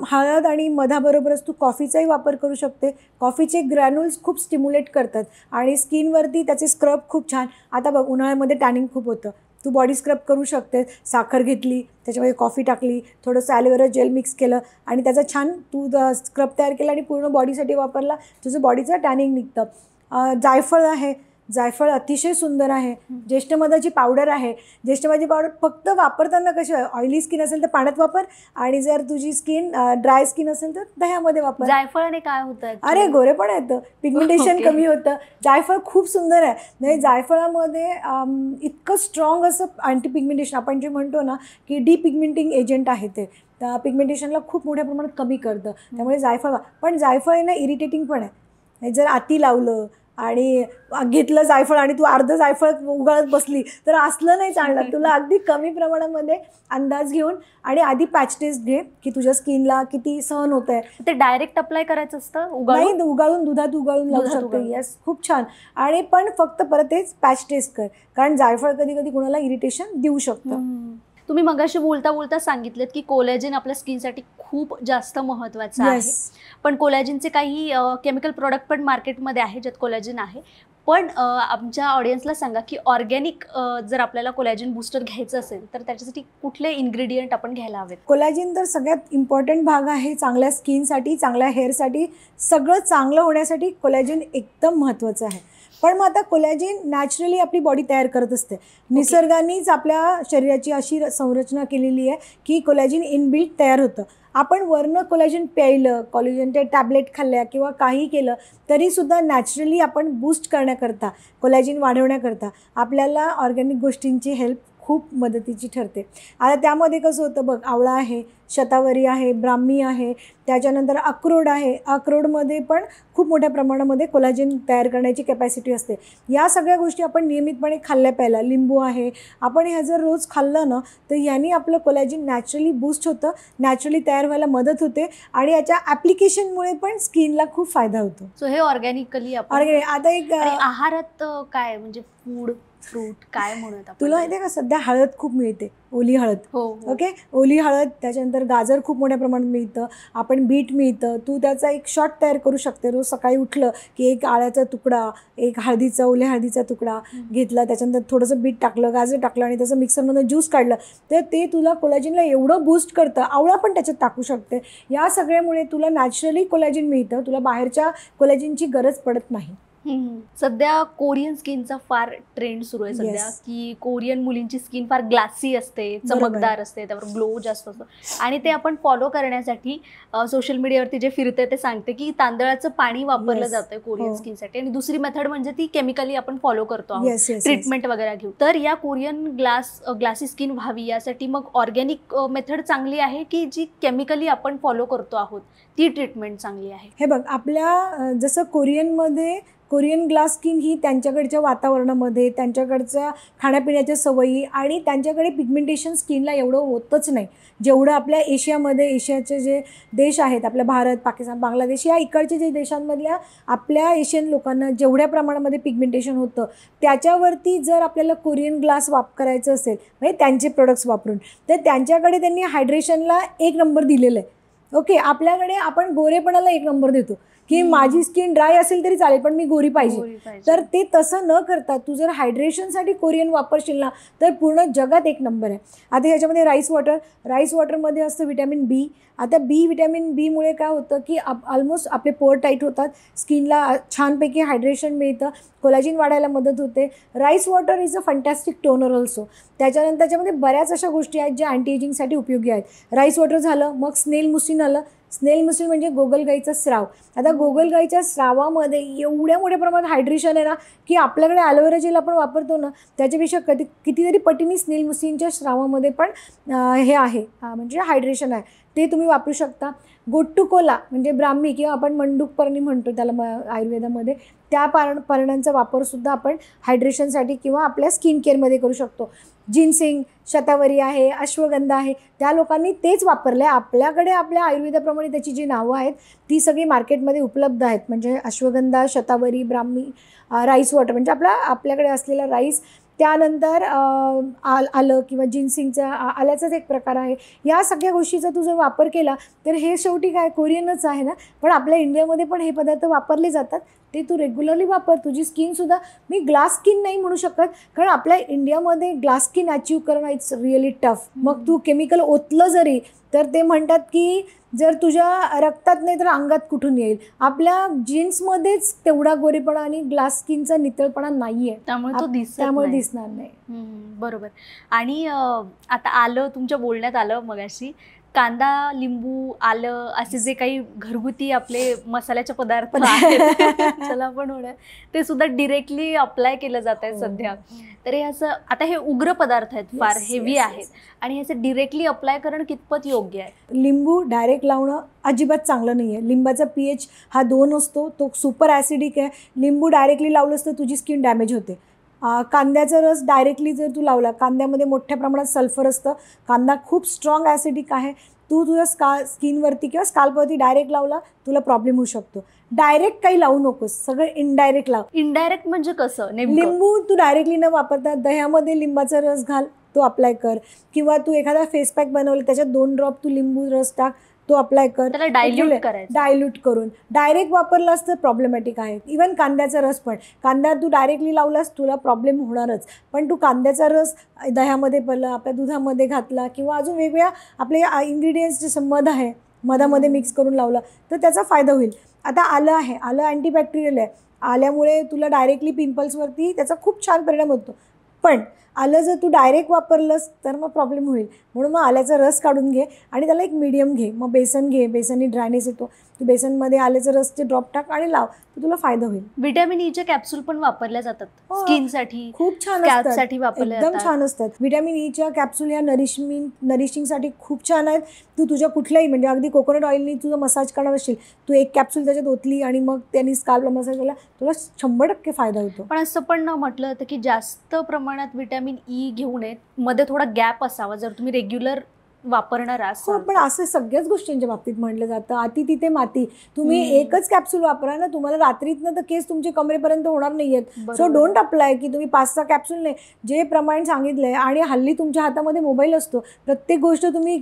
हळद आणि मधाबरोबरच तू कॉफीचाही वापर करू शकते. कॉफीचे ग्रॅन्युल्स खूप स्टिम्युलेट करतात, आणि स्किनवरती त्याचे स्क्रब खूप छान. आता बघ, उन्हाळ्यामध्ये टॅनिंग खूप होतं, तू बॉडी स्क्रब करू शकते. साखर घेतली, त्याच्यामध्ये कॉफी टाकली, थोडंसं ॲलोवेरा जेल मिक्स केलं, आणि त्याचा छान तू स्क्रब तयार केला आणि पूर्ण बॉडीसाठी वापरला, तुझं बॉडीचं टॅनिंग निघतं. जायफळ आहे, जायफळ अतिशय सुंदर आहे. ज्येष्ठमधाची पावडर आहे. ज्येष्ठमधाची पावडर फक्त वापरताना कशी, ऑइली स्किन असेल तर पाण्यात वापर, आणि जर तुझी स्किन ड्राय स्किन असेल तर दह्यामध्ये वापर. जायफळाने काय होतं? अरे, गोरे पण येतं, पिगमेंटेशन कमी होतं. जायफळ खूप सुंदर आहे. म्हणजे जायफळामध्ये इतकं स्ट्रॉंग असं अँटी पिगमेंटेशन, आपण जे म्हणतो ना की डिपिगमेंटिंग एजंट आहे, ते त्या पिगमेंटेशनला खूप मोठ्या प्रमाणात कमी करतं. त्यामुळे जायफळ, पण जायफळ आहे ना इरिटेटिंग पण आहे. जर आती लावलं आणि घेतलं जायफळ आणि तू अर्ध जायफळ उगाळत बसली तर असलं नाही चालणार. तुला अगदी कमी प्रमाणामध्ये अंदाज घेऊन, आणि आधी पॅच टेस्ट घे की तुझ्या स्किनला किती सहन होत आहे. ते डायरेक्ट अप्लाय करायचं असतं? नाही, उगाळून दुधात उगाळून लावू शकते. येस, खूप छान. आणि पण फक्त परत तेच पॅच टेस्ट कर, कारण जायफळ कधी कधी कोणाला इरिटेशन देऊ शकतं. तुम्ही मगाशी बोलता सांगितलेत की कोलॅजिन आपल्या स्किनसाठी खूप जास्त महत्त्वाचं आहे, पण कोलॅजिनचे काही केमिकल प्रोडक्ट पण मार्केटमध्ये आहे ज्यात कोलॅजिन आहे. पण आमच्या ऑडियन्सला सांगा की ऑर्गॅनिक जर आपल्याला कोलॅजिन बूस्टर घ्यायचं असेल तर त्याच्यासाठी कुठले इन्ग्रेडियंट आपण घ्यायला हवेत? कोलॅजिन तर सगळ्यात इम्पॉर्टंट भाग आहे चांगल्या स्किनसाठी, चांगल्या हेअरसाठी, सगळं चांगलं होण्यासाठी कोलॅजिन एकदम महत्त्वाचं आहे. पण मग आता कोलॅजिन नॅचरली आपली बॉडी तयार करत असते. निसर्गानेच आपल्या शरीराची अशी संरचना केलेली आहे की कोलॅजिन इनबिल्ट तयार होतं. आपण वरनं कोलॅजिन प्यायलं, कोलॅजिनचे टॅबलेट खाल्ल्या किंवा काही केलं तरीसुद्धा नॅचरली आपण बूस्ट करण्याकरता, कोलॅजिन वाढवण्याकरता आपल्याला ऑर्गॅनिक गोष्टींची हेल्प खूप मदतीची ठरते. आता त्यामध्ये कसं होतं बघ, आवळा आहे, शतावरी आहे, ब्राह्मी आहे, त्याच्यानंतर अक्रोड आहे. अक्रोडमध्ये पण खूप मोठ्या प्रमाणामध्ये कोलॅजिन तयार करण्याची कॅपॅसिटी असते. या सगळ्या गोष्टी आपण नियमितपणे खाल्ल्या प्यायला. लिंबू आहे, आपण ह्या जर रोज खाल्लं ना तर याने आपलं कोलॅजिन नॅचरली बूस्ट होतं, नॅचरली तयार व्हायला मदत होते, आणि याच्या ॲप्लिकेशनमुळे पण स्किनला खूप फायदा होतो. सो हे ऑर्गॅनिकली आता एक आहारात काय म्हणजे फूड फ्रूट काय म्हणत तुला माहिती आहे का, सध्या हळद खूप मिळते, ओली हळद. ओके, ओली हळद, त्याच्यानंतर गाजर खूप मोठ्या प्रमाणात मिळतं, आपण बीट मिळतं. तू त्याचा एक शॉट तयार करू शकते. रोज सकाळी उठलं की एक आळ्याचा तुकडा, एक हळदीचा, ओल्या हळदीचा तुकडा घेतला, त्याच्यानंतर थोडंसं बीट टाकलं, गाजर टाकलं, आणि त्याचं मिक्सरमधून ज्यूस काढलं तर ते तुला कोलॅजिनला एवढं बूस्ट करतं. आवळा पण त्याच्यात टाकू शकते. या सगळ्यामुळे तुला नॅचरली कोलॅजिन मिळतं, तुला बाहेरच्या कोलॅजिनची गरज पडत नाही. सध्या कोरियन स्किनचा फार ट्रेंड सुरू आहे सध्या, Yes. की कोरियन मुलींची स्किन फार ग्लासी असते, चमकदार असते, त्यावर ग्लो जास्त असतो. आणि ते आपण फॉलो करण्यासाठी सोशल मीडियावरती जे फिरते ते सांगते की तांदळाचं पाणी वापरलं Yes. जातंय कोरियन हो. स्किनसाठी. आणि दुसरी मेथड म्हणजे ती केमिकली आपण फॉलो करतो आहोत, Yes, yes, ट्रीटमेंट वगैरे घेऊ. तर या कोरियन ग्लासी स्किन व्हावी यासाठी मग ऑर्गॅनिक मेथड चांगली आहे की जी केमिकली आपण फॉलो करतो आहोत ती ट्रीटमेंट चांगली आहे? हे बघ, आपल्या जसं कोरियन ग्लास स्किन ही त्यांच्याकडच्या वातावरणामध्ये, त्यांच्याकडच्या खाण्यापिण्याच्या सवयी आणि त्यांच्याकडे पिगमेंटेशन स्किनला एवढं होतच नाही जेवढं आपल्या एशियाचे जे देश आहेत, आपल्या भारत, पाकिस्तान, बांगलादेश या इकडचे जे देशांमधल्या आपल्या एशियन लोकांना जेवढ्या प्रमाणामध्ये पिगमेंटेशन होतं त्याच्यावरती जर आपल्याला कोरियन ग्लास करायचं असेल म्हणजे त्यांचे प्रोडक्ट्स वापरून, तर त्यांच्याकडे त्यांनी हायड्रेशनला 1 नंबर दिलेलं आहे. ओके, आपल्याकडे आपण गोरेपणाला 1 नंबर देतो की माझी स्किन ड्राय असेल तरी चालेल पण मी गोरी पाहिजे. तर ते तसं न करता तू जर हायड्रेशनसाठी कोरियन वापरशील ना तर पूर्ण जगात 1 नंबर आहे. आता ह्याच्यामध्ये राईस वॉटरमध्ये असतं व्हिटॅमिन बी. आता व्हिटॅमिन बीमुळे काय होतं की ऑलमोस्ट आपले पोअर टाईट होतात, स्किनला छानपैकी हायड्रेशन मिळतं, कोलॅजिन वाढायला मदत होते. Rice water is a fantastic toner also. त्याच्यानंतर त्याच्यामध्ये बऱ्याच अशा गोष्टी आहेत ज्या अँटी एजिंगसाठी उपयोगी आहेत. राईस वॉटर झालं, मग स्नेल मुस्लिन आलं. स्नेल मुस्लिन म्हणजे गोगलगाईचा स्राव. आता गोगलगाईच्या स्रावामध्ये एवढ्या मोठ्या प्रमाणात हायड्रेशन आहे ना की आपल्याकडे ॲलोवेरा जेल आपण वापरतो ना त्याच्यापेक्षा कितीतरी पटीने स्नेल मुस्लिनच्या स्रावामध्ये पण हे आहे म्हणजे हायड्रेशन आहे, ते तुम्ही वापरू शकता. गोट्टुकोला म्हणजे ब्राह्मी किंवा आपण मंडूकपर्णी म्हणतो त्याला आयुर्वेदामध्ये, त्या पर्णांचा वापरसुद्धा आपण हायड्रेशनसाठी किंवा आपल्या स्किन केअरमध्ये करू शकतो. जिनसिंग, शतावरी आहे, अश्वगंधा आहे, त्या लोकांनी तेच वापरलं आहे. आपल्याकडे आपल्या आयुर्वेदाप्रमाणे त्याची जी नावं आहेत ती सगळी मार्केटमध्ये उपलब्ध आहेत. म्हणजे अश्वगंधा, शतावरी, ब्राह्मी, राईस वॉटर म्हणजे आपल्याकडे असलेला राईस, त्यानंतर आलं किंवा जिनसिंगचा आल्याचाच एक प्रकार आहे. या सगळ्या गोष्टीचा तू जर वापर केला तर हे शेवटी काय कोरियनच आहे ना, पण आपल्या इंडियामध्ये पण हे पदार्थ वापरले जातात. ते तू रेग्युलरली वापर. तुझी स्किनसुद्धा, मी ग्लास स्किन नाही म्हणू शकत कारण आपल्या इंडियामध्ये ग्लास स्किन अचीव करणं इट्स रिअली टफ. मग तू केमिकल ओतलं जरी तर ते म्हणतात की जर तुझ्या रक्तात नाही तर अंगात कुठून येईल. आपल्या जीन्समध्येच तेवढा गोरेपणा आणि ग्लास स्किनचा नितळपणा नाही आहे, त्यामुळे दिसणार नाही. बरोबर. आणि आता आलं तुमच्या बोलण्यात आलं मगाशी, कांदा, लिंबू, आलं असे जे काही घरगुती आपले मसाल्याचे पदार्थ आहेत चला पण होणार ते सुद्धा डिरेक्टली अप्लाय केलं जात आहे सध्या. तर हे असं आता हे उग्र पदार्थ आहेत, फार हेवी आहेत आणि ह्याचे डिरेक्टली अप्लाय करणं कितपत योग्य आहे? लिंबू डायरेक्ट लावणं अजिबात चांगलं नाही आहे. लिंबाचा pH हा 2 असतो, तो सुपर ॲसिडिक आहे. लिंबू डायरेक्टली लावलंस तर तुझी स्किन डॅमेज होते. कांद्याचा रस डायरेक्टली जर तू लावला, कांद्यामध्ये मोठ्या प्रमाणात सल्फर असतं, कांदा खूप स्ट्रॉंग ॲसिडिक आहे, तू तुझ्या स्किनवरती किंवा स्काल्पवरती डायरेक्ट लावला तुला प्रॉब्लेम होऊ शकतो. डायरेक्ट काही लावू नकोस, सगळं इनडायरेक्ट लाव. इनडायरेक्ट म्हणजे कसं? लिंबू तू डायरेक्टली न वापरता दह्यामध्ये लिंबाचा रस घाल, तो अप्लाय कर. किंवा तू एखादा फेस पॅक बनवला त्याच्यात 2 ड्रॉप तू लिंबू रस टाक, तो अप्लाय कर. त्याला डायल्यूट करून डायरेक्ट वापरलास तर प्रॉब्लेमॅटिक आहे. इवन कांद्याचा रस पण, कांदा तू डायरेक्टली लावलास तुला प्रॉब्लेम होणारच. पण तू कांद्याचा रस दह्यामध्ये पडला, आपल्या दुधामध्ये घातला किंवा अजून वेगवेगळ्या आपले इन्ग्रेडियंट्स जसं मध आहे, मधामध्ये मिक्स करून लावला तर त्याचा फायदा होईल. आता आलं आहे, आलं अँटीबॅक्टेरियल आहे. आल्यामुळे तुला डायरेक्टली पिंपल्सवरती त्याचा खूप छान परिणाम होतो. पण आलं जर तू डायरेक्ट वापरलंस तर मग प्रॉब्लेम होईल. म्हणून मग आल्याचा रस काढून घे आणि त्याला एक मीडियम घे. मग बेसन घे, बेसननी ड्रायनेस येतो, तू बेसनमध्ये आल्याचा रसचे ड्रॉप टाक आणि लाव, तर तुला फायदा होईल. व्हिटॅमिन ईचे कॅप्सूल पण वापरल्या जातात स्किनसाठी, खूप छान स्कॅल्पसाठी वापरल्या एकदम छान असतात. व्हिटॅमिन ईच्या कॅप्सूल या नरिशिंगसाठी खूप छान आहेत. तू तुझ्या कुठल्याही म्हणजे अगदी कोकोनट ऑइलनी तुझं मसाज करणार असेल, तू एक कॅप्सूल त्याच्यात ओतली आणि मग त्यांनी स्काल्पला मसाज केला, तुला 100% फायदा होतो. पण असं पण म्हटलं जातं की जास्त प्रमाणात व्हिटॅमिन ई घेऊ नये, मध्ये थोडा गॅप असावा जर तुम्ही रेग्युलर वापरणार असाल. पण असं सगळ्याच गोष्टींच्या बाबतीत म्हटलं जातं, अति तिथे माती. तुम्ही एकच कॅप्सूल वापरा ना, तुम्हाला रात्रीतनं तर केस तुमचे कमरेपर्यंत होणार नाहीयेत. सो डोंट अप्लाय की तुम्ही 5-6 कॅप्सूल नाही, जे प्रमाण सांगितलंय. आणि हल्ली तुमच्या हातामध्ये मोबाईल असतो, प्रत्येक गोष्ट तुम्ही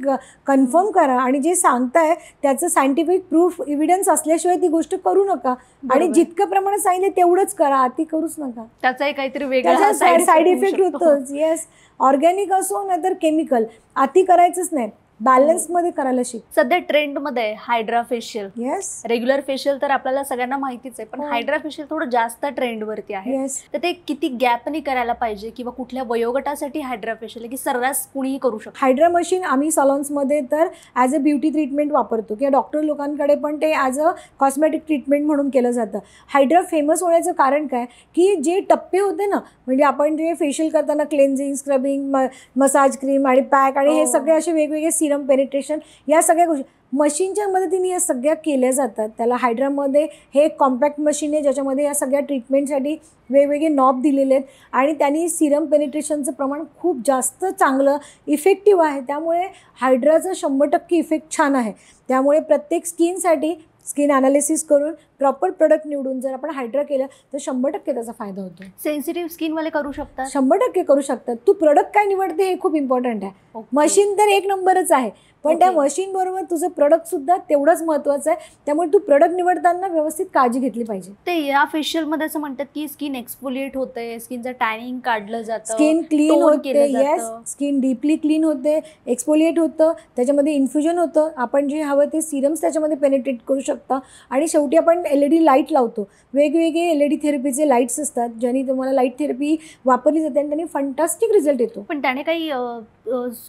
कन्फर्म करा आणि जे सांगताय त्याचं सायंटिफिक प्रूफ एव्हिडन्स असल्याशिवाय ती गोष्ट करू नका. आणि जितकं प्रमाणात सांगितलं तेवढंच करा, अति करूच नका. त्याचाही काहीतरी वेगळा साईड इफेक्ट होतोच. येस, ऑर्गॅनिक असो नाहीतर केमिकल, अति करायचंच नाही. बॅलन्समध्ये करायला शिक. सध्या ट्रेंडमध्ये hydra facial. Yes. Regular facial तर आपल्याला सगळ्यांना माहितीच आहे, पण हो. हायड्रा फेशियल थोडं जास्त ट्रेंडवरती आहे. येस. तर ते किती गॅपनी करायला पाहिजे किंवा कुठल्या वयोगटासाठी हायड्रा फेशियल की सर्रास कुणीही करू शकतो? हायड्रा मशीन आम्ही सलॉन्समध्ये तर ॲज अ ब्युटी ट्रीटमेंट वापरतो किंवा डॉक्टर लोकांकडे पण ते ॲज अ कॉस्मेटिक ट्रीटमेंट म्हणून केलं जातं. हायड्रा फेमस होण्याचं कारण काय की जे टप्पे होते ना, म्हणजे आपण जे फेशियल करताना क्लेन्झिंग, स्क्रबिंग, मसाज क्रीम आणि पॅक आणि हे सगळे असे वेगवेगळे सिरम पेनिट्रेशन, या सगळ्या गोष्टी मशीनच्या मदतीने या सगळ्या केल्या जातात. त्याला हायड्रामध्ये हे एक कॉम्पॅक्ट मशीन आहे ज्याच्यामध्ये या सगळ्या ट्रीटमेंटसाठी वेगवेगळे नॉब दिलेले आहेत आणि त्यांनी सिरम पेनिट्रेशनचं प्रमाण खूप जास्त चांगलं इफेक्टिव्ह आहे. त्यामुळे हायड्राचा 100% इफेक्ट छान आहे. त्यामुळे प्रत्येक स्किनसाठी स्किन ॲनालिसिस करून प्रॉपर प्रोडक्ट निवडून जर आपण हायड्रा केलं तर 100% त्याचा फायदा होतो. सेन्सिटिव्ह स्किनवाले करू शकतात? 100% करू शकतात. तू प्रोडक्ट काय निवडते हे खूप इम्पॉर्टंट आहे. मशीन तर एक नंबरच आहे, पण त्या मशीन बरोबर तुझं प्रोडक्ट सुद्धा तेवढंच महत्त्वाचं आहे. त्यामुळे तू प्रोडक्ट निवडताना व्यवस्थित काळजी घेतली पाहिजे. ते या फेशियलमध्ये असं म्हणतात की स्किन एक्सफोलिएट होते, स्किनचं टॅनिंग काढलं जातं, स्किन क्लीन होते. येस, स्किन डीपली क्लीन होते, एक्सफोलिएट होतं, त्याच्यामध्ये इन्फ्युजन होतं. आपण जे हवं ते सिरम्स त्याच्यामध्ये पेनिट्रेट करू शकता. आणि शेवटी आपण LED लाईट लावतो. वेगवेगळे LED थेरपीचे लाईट्स असतात ज्यांनी तुम्हाला लाईट थेरपी वापरली जाते आणि त्यांनी फंटास्टिक रिझल्ट येतो. पण त्याने काही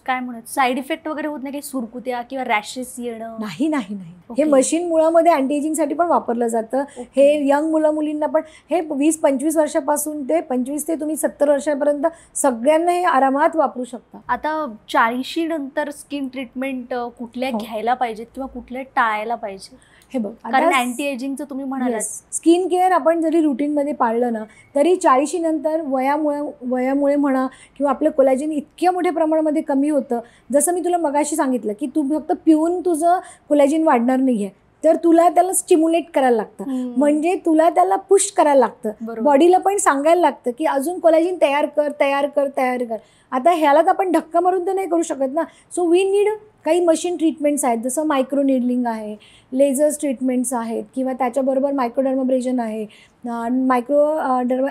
काय म्हणत साईड इफेक्ट वगैरे होत नाही, काही सुरकुत्या किंवा रॅशेस येणं? नाही नाही नाही. हे मशीन मुळामध्ये अँटी एजिंगसाठी पण वापरलं जातं. हे यंग मुलं मुलींना पण, हे 20-25 वर्षापासून ते 25 ते तुम्ही 70 वर्षापर्यंत सगळ्यांना हे आरामात वापरू शकता. आता 40 नंतर स्किन ट्रीटमेंट कुठल्या घ्यायला पाहिजेत किंवा कुठल्या टाळायला पाहिजे? हे बघ, कारण अँटी एजिंगचं तुम्ही म्हणालात, स्किन केअर आपण जरी रुटीनमध्ये पाळलं ना तरी 40 नंतर वयामुळे म्हणा किंवा आपलं कोलॅजिन इतक्या मोठ्या प्रमाणामध्ये कमी होतं. जसं मी तुला मगाशी सांगितलं की तू फक्त पिऊन तुझं कोलॅजिन वाढणार नाही आहे, तर तुला त्याला स्टिम्युलेट करायला लागतं. म्हणजे तुला त्याला पुश करायला लागतं. बॉडीला पण सांगायला लागतं की अजून कोलॅजिन तयार कर तयार कर तयार कर. आता ह्याला तर आपण धक्का मारून तर नाही करू शकत ना. सो वी नीड काही मशीन ट्रीटमेंट्स आहेत, जसं मायक्रो निडलिंग आहे, लेझर्स ट्रीटमेंट्स आहेत किंवा त्याच्याबरोबर मायक्रोडर्माब्रेशन आहे,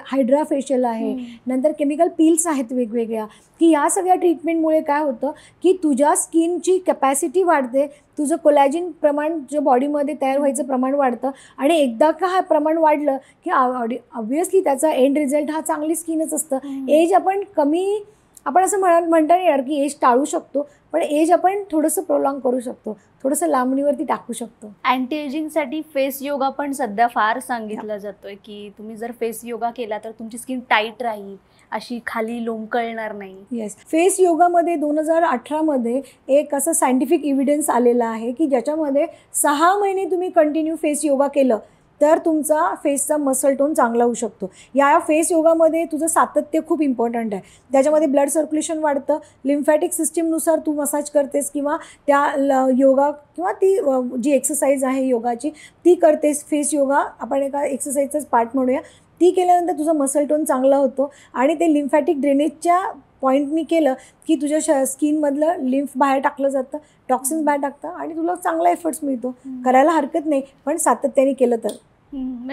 हायड्रा फेशियल आहे, नंतर केमिकल पील्स आहेत वेगवेगळ्या. की या सगळ्या ट्रीटमेंटमुळे काय होतं की तुझ्या स्किनची कॅपॅसिटी वाढते, तुझं कोलॅजिन प्रमाण जे बॉडीमध्ये तयार व्हायचं प्रमाण वाढतं आणि एकदा का हा प्रमाण वाढलं की ऑब्व्हियसली त्याचा एंड रिझल्ट हा चांगली स्किनच असतं. एज आपण कमी, आपण असं म्हणता नाही येणार की एज टाळू शकतो, पण एज आपण थोडंसं प्रोलॉंग करू शकतो, थोडंसं लांबणीवरती टाकू शकतो. अँटी एजिंगसाठी फेस योगा पण सध्या फार सांगितला जातोय की तुम्ही जर फेस योगा केला तर तुमची स्किन टाईट राहील, अशी खाली लोंबकळणार नाही. येस, फेस योगामध्ये 2018 एक असं सायंटिफिक इव्हिडन्स आलेला आहे की ज्याच्यामध्ये 6 महिने तुम्ही कंटिन्यू फेस योगा केलं तर तुमचा फेसचा मसल टोन चांगला होऊ शकतो. या फेस योगामध्ये तुझं सातत्य खूप इम्पॉर्टंट आहे. त्याच्यामध्ये ब्लड सर्क्युलेशन वाढतं, लिम्फॅटिक सिस्टीमनुसार तू मसाज करतेस किंवा त्या योगा किंवा ती जी एक्सरसाइज आहे योगाची ती करतेस. फेस योगा आपण एका एक्सरसाइजचाच पार्ट म्हणूया. ती केल्यानंतर तुझा मसल टोन चांगला होतो आणि ते लिम्फॅटिक ड्रेनेजच्या पॉईंटनी केलं की तुझ्या स्किनमधलं लिम्फ बाहेर टाकलं जातं, टॉक्सिन्स बाहेर टाकतं आणि तुला चांगला एफर्ट्स मिळतो. करायला हरकत नाही, पण सातत्याने केलं तर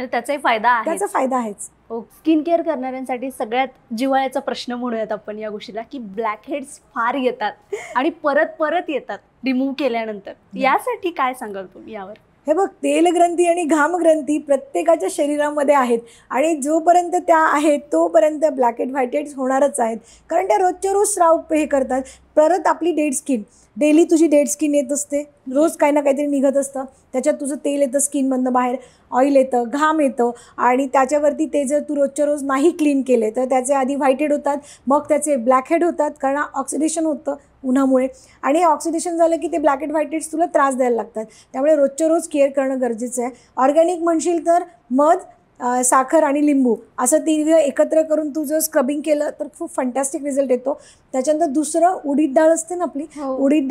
त्याचाही फायदा आहे. त्याचा फायदा आहेच. स्किन केअर करणाऱ्यांसाठी सगळ्यात जिव्हाळ्याचा प्रश्न म्हणूयात आपण या गोष्टीला की ब्लॅक हेड्स फार येतात आणि परत परत येतात रिमूव्ह केल्यानंतर. यासाठी काय सांगाल तुम्ही यावर? हे बघ, तेलग्रंथी आणि घामग्रंथी प्रत्येकाच्या शरीरामध्ये आहेत आणि जोपर्यंत त्या आहेत तोपर्यंत ब्लॅक हेड व्हाईट हेड्स होणारच आहेत. कारण त्या रोजच्या रोज स्राव हे करतात. परत आपली डेड स्किन, डेली तुझी डेड स्किन येत असते, रोज काही ना काहीतरी निघत असतं, त्याच्यात तुझं तेल येतं स्किनमधनं बाहेर, ऑइल येतं, घाम येतं आणि त्याच्यावरती ते जर तू रोजच्या रोज नाही क्लीन केले तर त्याचे आधी व्हाईट हेड होतात, मग त्याचे ब्लॅक हेड होतात कारण ऑक्सिडेशन होतं उन्हामुळे आणि हे ऑक्सिडेशन झालं की ते ब्लॅक हेड व्हाईट हेड्स तुला त्रास द्यायला लागतात. त्यामुळे रोजच्या रोज केअर करणं गरजेचं आहे. ऑर्गॅनिक म्हणशील तर मध, साखर आणि लिंबू असं तिघं एकत्र करून तू जर स्क्रबिंग केलं तर खूप फंटॅस्टिक रिझल्ट येतो. त्याच्यानंतर दुसरं उडीद डाळ असते ना आपली, उडीद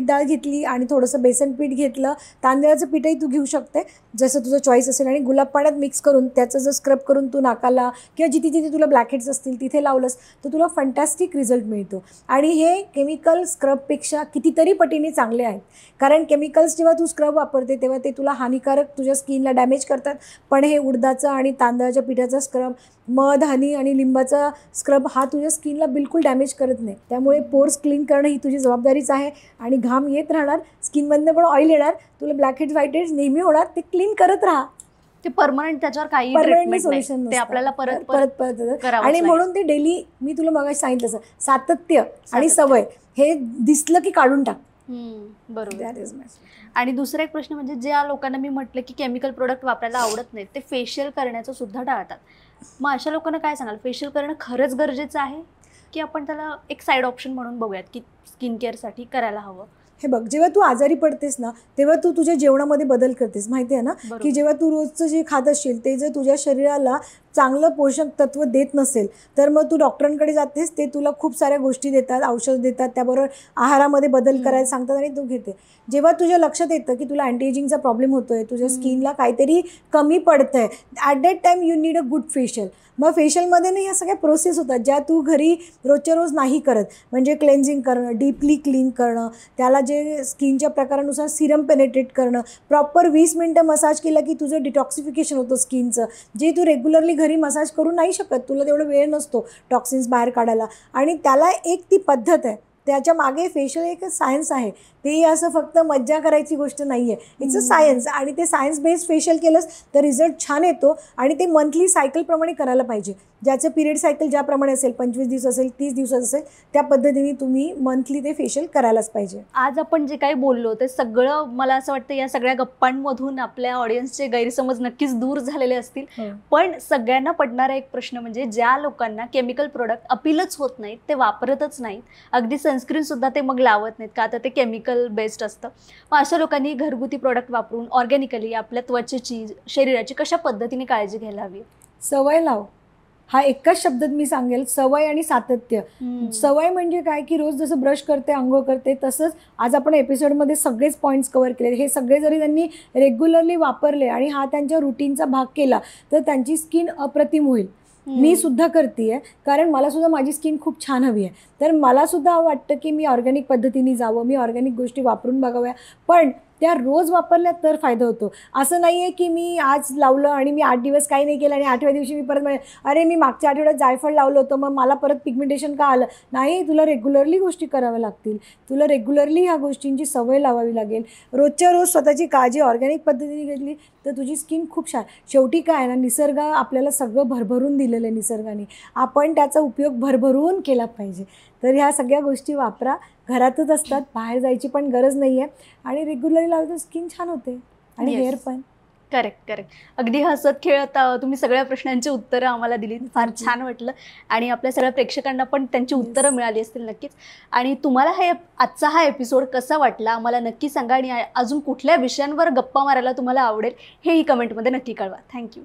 डाळ घेतली आणि थोडंसं बेसन पीठ घेतलं, तांदळाचं पीठही तू घेऊ शकते जसं तुझं चॉईस असेल आणि गुलाब पाण्यात मिक्स करून त्याचं जर स्क्रब करून तू नाकाला किंवा जिथे जिथे तुला ब्लॅक हेड्स असतील तिथे लावलंस तर तुला फंटॅस्टिक रिझल्ट मिळतो. आणि हे केमिकल स्क्रबपेक्षा कितीतरी पटीने चांगले आहेत. कारण केमिकल्स जेव्हा तू स्क्रब वापरते तेव्हा ते तुला हानिकारक तुझ्या स्किनला डॅमेज करतात, पण हे उडदाचा आणि तांदळाच्या पिठाचा स्क्रब, मध, हनी आणि लिंबाचा स्क्रब हा तुझ्या स्किनला बिलकुल डॅमेज करत नाही. त्यामुळे पोर्स क्लीन करणं ही तुझी जबाबदारीच आहे. आणि घाम येत राहणार, स्किनमधनं पण ऑइल येणार, तुला ब्लॅक हेड्स व्हाईट हेड्स नेहमी होणार, ते क्लीन करत राहा. ते परमनंट त्याच्यावर काही परमनंट सोल्युशन ते आपल्याला परत परत आणि म्हणून ते डेली, मी तुला मगाशी सांगितलं तसं, सातत्य आणि सवय हे दिसलं की काढून टाक. बरोबर. आणि दुसरा एक प्रश्न म्हणजे ज्या लोकांना मी म्हटलं की केमिकल प्रोडक्ट वापरायला आवडत नाही, ते फेशियल करण्याचं सुद्धा टाळतात. मग अशा लोकांना काय सांगाल, फेशियल करणं खरंच गरजेचं आहे की आपण त्याला एक साईड ऑप्शन म्हणून बघूयात की स्किन केअरसाठी करायला हवं? हे बघ, जेव्हा तू आजारी पडतेस ना, तेव्हा तू तुझ्या जेवणामध्ये बदल करतेस, माहिती आहे ना, की जेव्हा तू रोजचं जे खात असशील ते जर तुझ्या शरीराला चांगलं पोषक तत्व देत नसेल तर मग तू डॉक्टरांकडे जातेस, ते तुला खूप साऱ्या गोष्टी देतात, औषध देतात, त्याबरोबर आहारामध्ये बदल करायला सांगतात आणि तू घेते. जेव्हा तुझ्या लक्षात येतं की तुला अँटी एजिंगचा प्रॉब्लेम होतोय, तुझ्या स्किनला काहीतरी कमी पडतंय, at that time you need a good facial. मग फेशियलमध्ये ना ह्या सगळ्या प्रोसेस होतात ज्या तू घरी रोजच्या रोज नाही करत. म्हणजे क्लेन्झिंग करणं, डीपली क्लीन करणं, त्याला जे स्किनच्या प्रकारानुसार सिरम पेनेट्रेट करणं, प्रॉपर 20 मिनटं मसाज केलं की तुझं डिटॉक्सिफिकेशन होतं स्किनचं, जे तू रेग्युलरली घरी मसाज करू नाही शकत, तुला तेवढं वेळ नसतो टॉक्सिन्स बाहेर काढायला. आणि त्याला एक ती पद्धत आहे, त्याच्या मागे फेशियल एक सायन्स आहे. ते असं फक्त मज्जा करायची गोष्ट नाही आहे, इट्स अ सायन्स. आणि ते सायन्स बेस्ड फेशियल केलंस तर रिझल्ट छान येतो. आणि ते मंथली सायकलप्रमाणे करायला पाहिजे. ज्याचं पिरियड सायकल ज्याप्रमाणे असेल, 25 दिवस असेल, 30 दिवस असेल, त्या पद्धतीने तुम्ही मंथली ते फेशियल करायलाच पाहिजे. आज आपण जे काही बोललो ते सगळं, मला असं वाटतं या सगळ्या गप्पांमधून आपल्या ऑडियन्सचे गैरसमज नक्कीच दूर झालेले असतील. पण सगळ्यांना पडणारा एक प्रश्न म्हणजे ज्या लोकांना केमिकल प्रोडक्ट अपीलच होत नाहीत, ते वापरतच नाहीत, अगदी सनस्क्रीन सुद्धा ते मग लावत नाहीत का तर ते केमिकल बेस्ड असतं. मग अशा लोकांनी घरगुती प्रोडक्ट वापरून ऑर्गॅनिकली आपल्या त्वचेची, शरीराची कशा पद्धतीने काळजी घ्यायला हवी? सवय लाव, हा एकच शब्दात मी सांगेल, सवय आणि सातत्य. सवय म्हणजे काय की रोज जसं ब्रश करते, अंघोळ करते, तसंच आज आपण एपिसोडमध्ये सगळेच पॉईंट्स कव्हर केले. हे सगळे जरी त्यांनी रेग्युलरली वापरले आणि हा त्यांच्या रुटीनचा भाग केला तर त्यांची स्किन अप्रतिम होईल. मी सुद्धा करते आहे, कारण मला सुद्धा माझी स्किन खूप छान हवी आहे. तर मला सुद्धा वाटतं की मी ऑर्गॅनिक पद्धतीने जावं, मी ऑर्गॅनिक गोष्टी वापरून बघाव्या, पण त्या रोज वापरल्या तर फायदा होतो. असं नाही आहे की मी आज लावलं आणि मी 8 दिवस काही नाही केलं आणि 8व्या दिवशी मी परत अरे मी मागच्या आठवड्यात जायफळ लावलं होतं मग मला परत पिगमेंटेशन का आलं. नाही, तुला रेग्युलरली गोष्टी कराव्या लागतील. तुला रेग्युलरली ह्या गोष्टींची सवय लावावी लागेल. रोजच्या रोज स्वतःची काळजी ऑर्गॅनिक पद्धतीने घेतली तर तुझी स्किन खूप छान. शेवटी काय ना, निसर्ग आपल्याला सगळं भरभरून दिलेलं आहे निसर्गाने, आपण त्याचा उपयोग भरभरून केला पाहिजे. तर ह्या सगळ्या गोष्टी वापरा, घरातच असतात, बाहेर जायची पण गरज नाही आहे. आणि रेग्युलरली लावलं तर स्किन छान होते आणि हेअर पण. करेक्ट. अगदी हसत खेळत तुम्ही सगळ्या प्रश्नांची उत्तरं आम्हाला दिली, फार छान वाटलं. आणि आपल्या सगळ्या प्रेक्षकांना पण त्यांची उत्तरं मिळाली असतील नक्कीच. आणि तुम्हाला आजचा हा एपिसोड कसा वाटला आम्हाला नक्की सांगा. आणि अजून कुठल्या विषयांवर गप्पा मारायला तुम्हाला आवडेल हेही कमेंटमध्ये नक्की कळवा. थँक्यू.